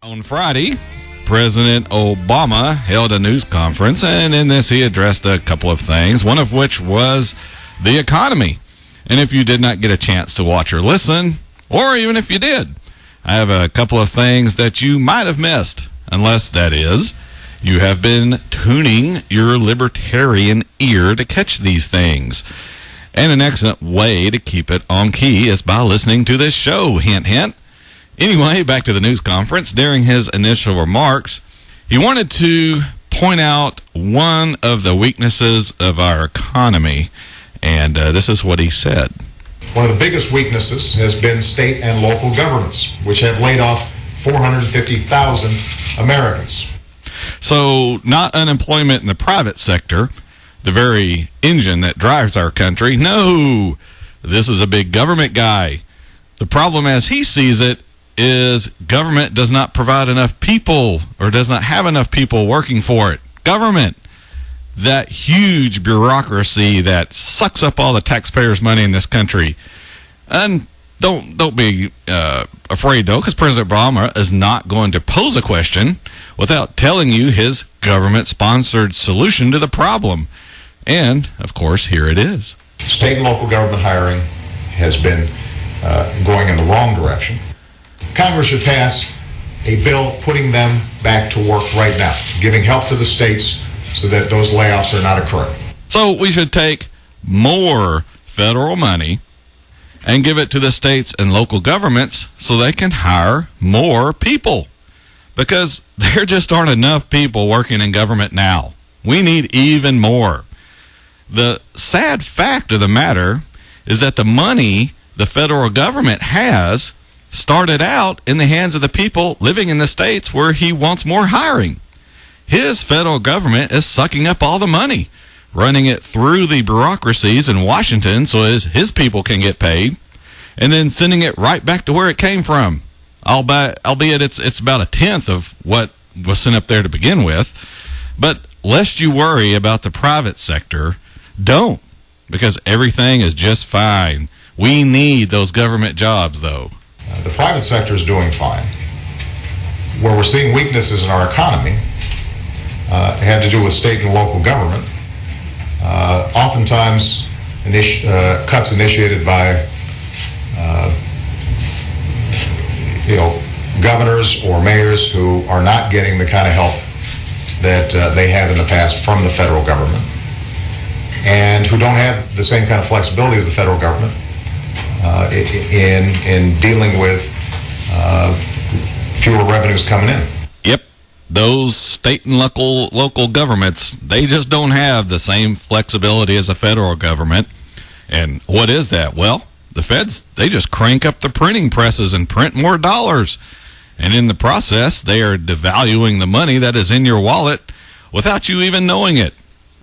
On Friday, President Obama held a news conference, and in this he addressed a couple of things, one of which was the economy. And if you did not get a chance to watch or listen, or even if you did, I have a couple of things that you might have missed, unless, that is, you have been tuning your libertarian ear to catch these things. And an excellent way to keep it on key is by listening to this show, hint, hint. Anyway, back to the news conference. During his initial remarks, he wanted to point out one of the weaknesses of our economy, and this is what he said. One of the biggest weaknesses has been state and local governments, which have laid off 450,000 Americans. So, not unemployment in the private sector, the very engine that drives our country. No, this is a big government guy. The problem as he sees it is government does not provide enough people, or does not have enough people working for it. Government, that huge bureaucracy that sucks up all the taxpayers' money in this country. And don't be afraid, though, because President Obama is not going to pose a question without telling you his government-sponsored solution to the problem. And, of course, here it is. State and local government hiring has been going in the wrong direction. Congress should pass a bill putting them back to work right now, giving help to the states so that those layoffs are not occurring. So we should take more federal money and give it to the states and local governments so they can hire more people, because there just aren't enough people working in government now. We need even more. The sad fact of the matter is that the money the federal government has started out in the hands of the people living in the states where he wants more hiring. His federal government is sucking up all the money, running it through the bureaucracies in Washington so as his people can get paid, and then sending it right back to where it came from. Albeit it's about a tenth of what was sent up there to begin with. But lest you worry about the private sector, don't, because everything is just fine. We need those government jobs, though. The private sector is doing fine. Where we're seeing weaknesses in our economy had to do with state and local government. Oftentimes, cuts initiated by governors or mayors who are not getting the kind of help that they have in the past from the federal government, and who don't have the same kind of flexibility as the federal government in dealing with fewer revenues coming in. Yep. Those state and local governments, they just don't have the same flexibility as the federal government. And what is that? Well, the feds, they just crank up the printing presses and print more dollars. And in the process, they are devaluing the money that is in your wallet without you even knowing it.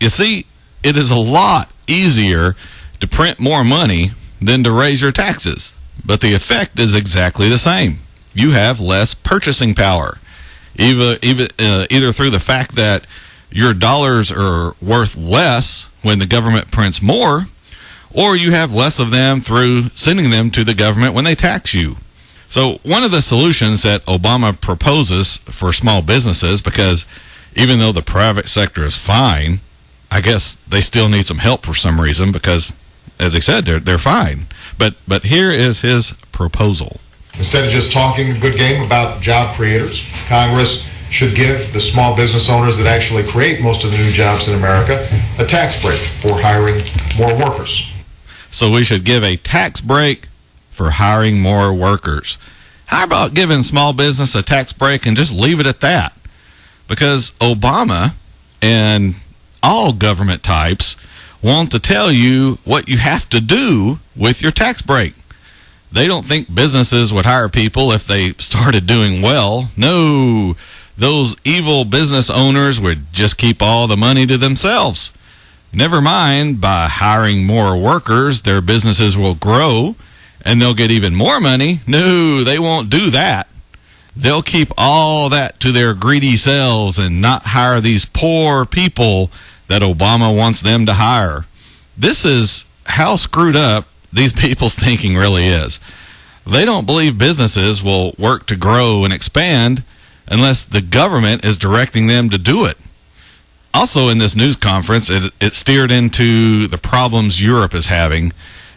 You see, it is a lot easier to print more money than to raise your taxes. But the effect is exactly the same. You have less purchasing power, either through the fact that your dollars are worth less when the government prints more, or you have less of them through sending them to the government when they tax you. So one of the solutions that Obama proposes for small businesses, because even though the private sector is fine, I guess they still need some help for some reason, because, as I said, they're fine. But here is his proposal. Instead of just talking a good game about job creators, Congress should give the small business owners that actually create most of the new jobs in America a tax break for hiring more workers. So we should give a tax break for hiring more workers. How about giving small business a tax break and just leave it at that? Because Obama and all government types want to tell you what you have to do with your tax break. They don't think businesses would hire people if they started doing well. No, those evil business owners would just keep all the money to themselves. Never mind, by hiring more workers, their businesses will grow and they'll get even more money. No, they won't do that. They'll keep all that to their greedy selves and not hire these poor people that Obama wants them to hire. This is how screwed up these people's thinking really is. They don't believe businesses will work to grow and expand unless the government is directing them to do it. Also, in this news conference, it steered into the problems Europe is having,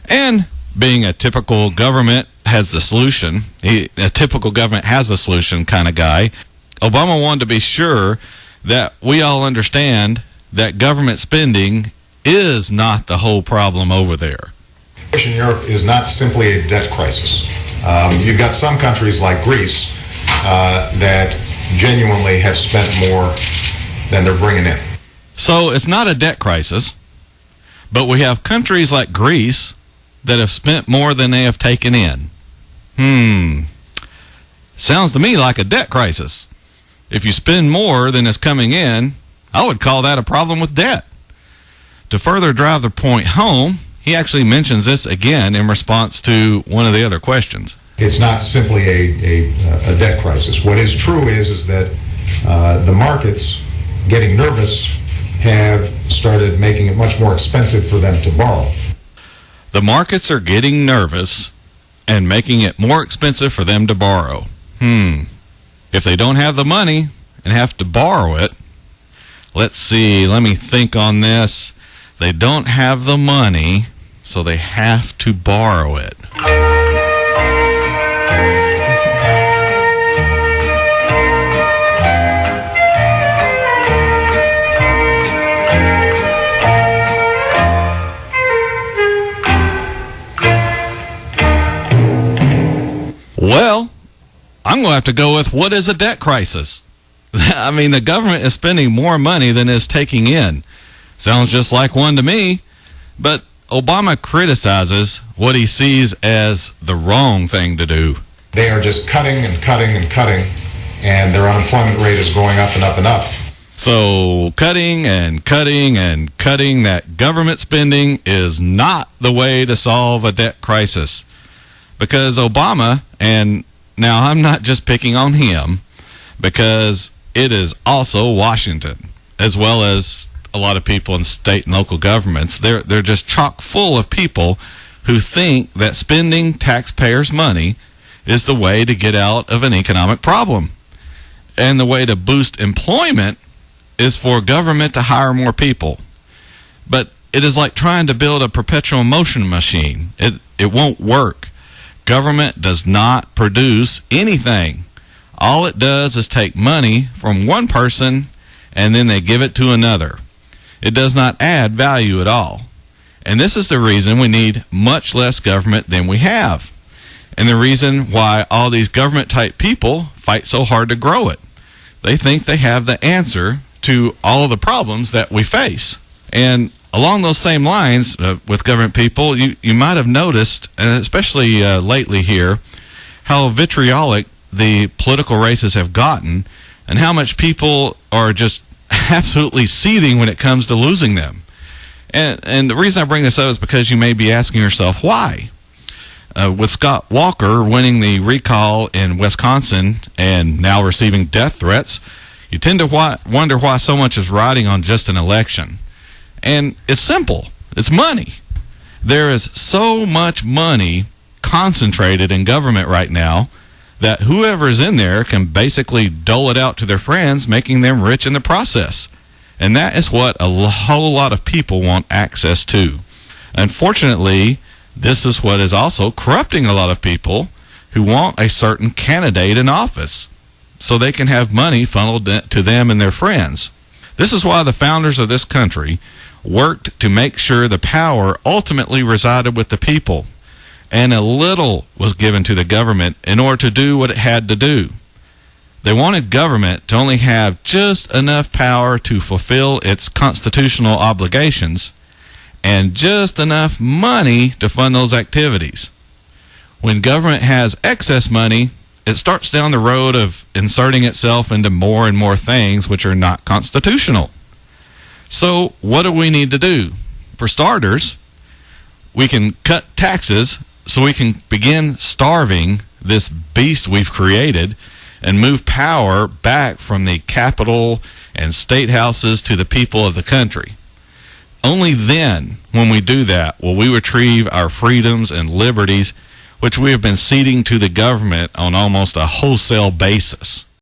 and being a typical government has the solution, a typical government has a solution kind of guy, Obama wanted to be sure that we all understand that government spending is not the whole problem over there. The situation in Europe is not simply a debt crisis. You've got some countries like Greece that genuinely have spent more than they're bringing in. So it's not a debt crisis, but we have countries like Greece that have spent more than they have taken in. Sounds to me like a debt crisis. If you spend more than is coming in, I would call that a problem with debt. To further drive the point home, he actually mentions this again in response to one of the other questions. It's not simply a debt crisis. What is true is that the markets, getting nervous, have started making it much more expensive for them to borrow. The markets are getting nervous and making it more expensive for them to borrow. If they don't have the money and have to borrow it, let's see, let me think on this. They don't have the money, so they have to borrow it. Well, I'm going to have to go with what is a debt crisis. I mean, the government is spending more money than is taking in. Sounds just like one to me, but Obama criticizes what he sees as the wrong thing to do. They are just cutting and cutting and cutting, and their unemployment rate is going up and up and up. So cutting and cutting and cutting that government spending is not the way to solve a debt crisis. Because Obama, and now I'm not just picking on him, because it is also Washington, as well as a lot of people in state and local governments. They're just chock full of people who think that spending taxpayers' money is the way to get out of an economic problem. And the way to boost employment is for government to hire more people. But it is like trying to build a perpetual motion machine. It won't work. Government does not produce anything. All it does is take money from one person and then they give it to another. It does not add value at all. And this is the reason we need much less government than we have. And the reason why all these government-type people fight so hard to grow it. They think they have the answer to all of the problems that we face. And along those same lines with government people, you might have noticed, and especially lately here, how vitriolic the political races have gotten and how much people are just absolutely seething when it comes to losing them. And the reason I bring this up is because you may be asking yourself, why? With Scott Walker winning the recall in Wisconsin and now receiving death threats, you tend to wonder why so much is riding on just an election. And it's simple. It's money. There is so much money concentrated in government right now that whoever is in there can basically dole it out to their friends, making them rich in the process. And that is what a whole lot of people want access to. Unfortunately, this is what is also corrupting a lot of people who want a certain candidate in office so they can have money funneled to them and their friends. This is why the founders of this country worked to make sure the power ultimately resided with the people, and a little was given to the government in order to do what it had to do. They wanted government to only have just enough power to fulfill its constitutional obligations and just enough money to fund those activities. When government has excess money, it starts down the road of inserting itself into more and more things which are not constitutional. So what do we need to do? For starters, we can cut taxes so we can begin starving this beast we've created and move power back from the capital and state houses to the people of the country. Only then, when we do that, will we retrieve our freedoms and liberties, which we have been ceding to the government on almost a wholesale basis.